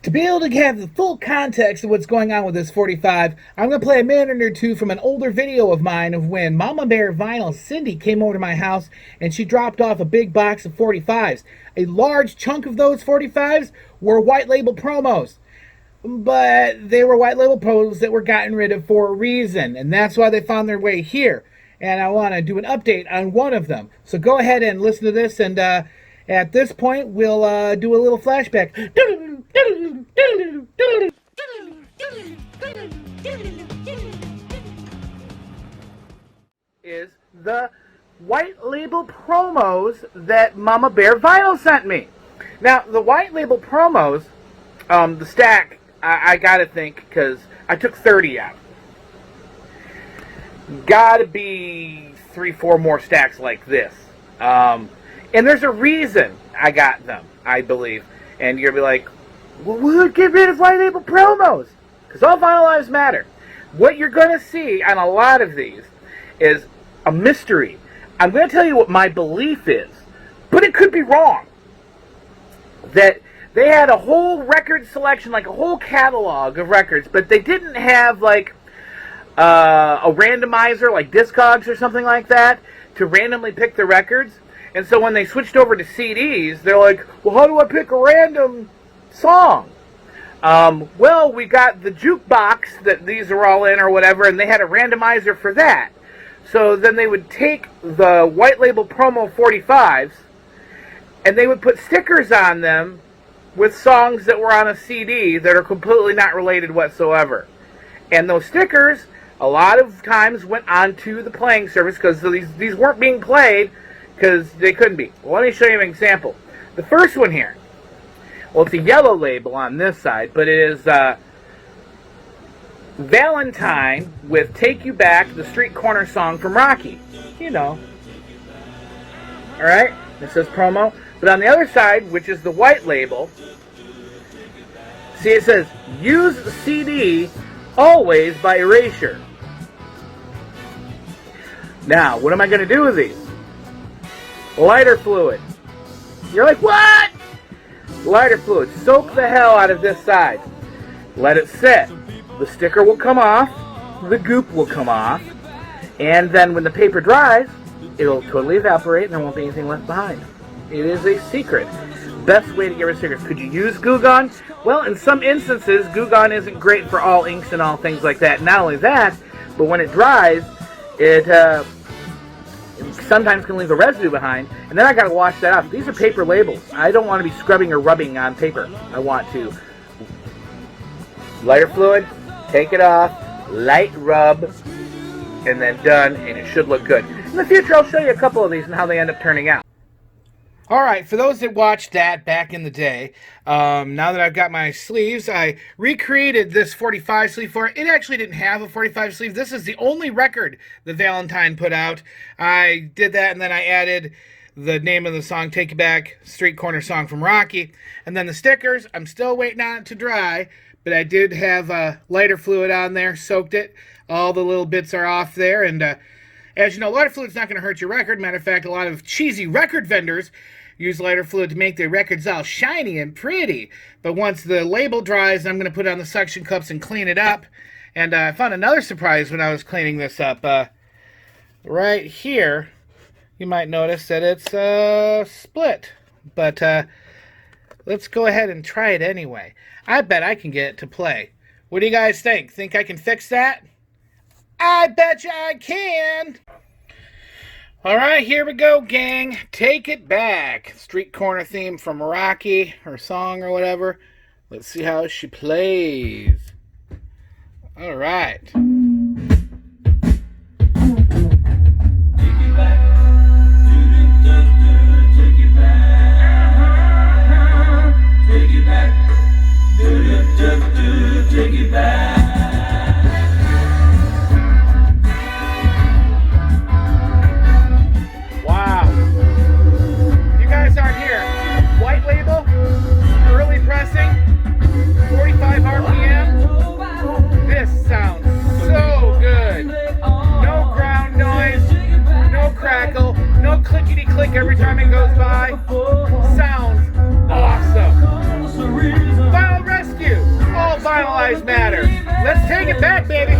To be able to have the full context of what's going on with this 45, I'm going to play a minute or two from an older video of mine of when Mama Bear Vinyl Cindy came over to my house and she dropped off a big box of 45s. A large chunk of those 45s were white label promos. But they were white label promos that were gotten rid of for a reason, and that's why they found their way here. And I want to do an update on one of them. So go ahead and listen to this, and at this point, we'll do a little flashback. Is the white label promos that Mama Bear Vinyl sent me. Now, the white label promos, the stack, I gotta think, because I took 30 out. Gotta be 3-4 more stacks like this. And there's a reason I got them, I believe. And you're gonna be like, well, we'll get rid of white label promos, because all vinyl lives matter. What you're gonna see on a lot of these is a mystery. I'm gonna tell you what my belief is, but it could be wrong. That they had a whole record selection, like a whole catalog of records, but they didn't have like a randomizer like Discogs or something like that to randomly pick the records. And so when they switched over to CDs, they're like, well, how do I pick a random song? Well, we got the jukebox that these are all in or whatever, and they had a randomizer for that. So then they would take the white label promo 45s, and they would put stickers on them with songs that were on a CD that are completely not related whatsoever. And those stickers, a lot of times, went onto the playing service because these weren't being played because they couldn't be. Well, let me show you an example. The first one here, well, it's a yellow label on this side, but it is Valentine with Take You Back, the street corner song from Rocky. You know. Alright? It says promo. But on the other side, which is the white label, see, it says, use CD always by Erasure. Now, what am I going to do with these? Lighter fluid. You're like, what? Lighter fluid. Soak the hell out of this side. Let it sit. The sticker will come off. The goop will come off. And then when the paper dries, it'll totally evaporate and there won't be anything left behind. It is a secret. Best way to get rid of stickers. Could you use Goo Gone? Well, in some instances, Goo Gone isn't great for all inks and all things like that. Not only that, but when it dries, it sometimes can leave a residue behind, and then I got to wash that off. These are paper labels. I don't want to be scrubbing or rubbing on paper. I want to lighter fluid, take it off, light rub, and then done, and it should look good. In the future, I'll show you a couple of these and how they end up turning out. Alright, for those that watched that back in the day, now that I've got my sleeves, I recreated this 45 sleeve for it. It actually didn't have a 45 sleeve. This is the only record that Valentine put out. I did that, and then I added the name of the song, Take You Back, street corner song from Rocky. And then the stickers, I'm still waiting on it to dry, but I did have lighter fluid on there, soaked it. All the little bits are off there, and as you know, lighter fluid's not going to hurt your record. Matter of fact, a lot of cheesy record vendors use lighter fluid to make their records all shiny and pretty. But once the label dries, I'm going to put it on the suction cups and clean it up. And I found another surprise when I was cleaning this up. Right here, you might notice that it's split. But let's go ahead and try it anyway. I bet I can get it to play. What do you guys think? Think I can fix that? I bet you I can. All right, here we go, gang. Take It Back. Street corner theme from Rocky, her song or whatever. Let's see how she plays. All right. Take it back. Take it back. Take it back. Take it back. Click every time it goes by. Sounds awesome. Final rescue. Final Lives Matter. Let's take it back, baby.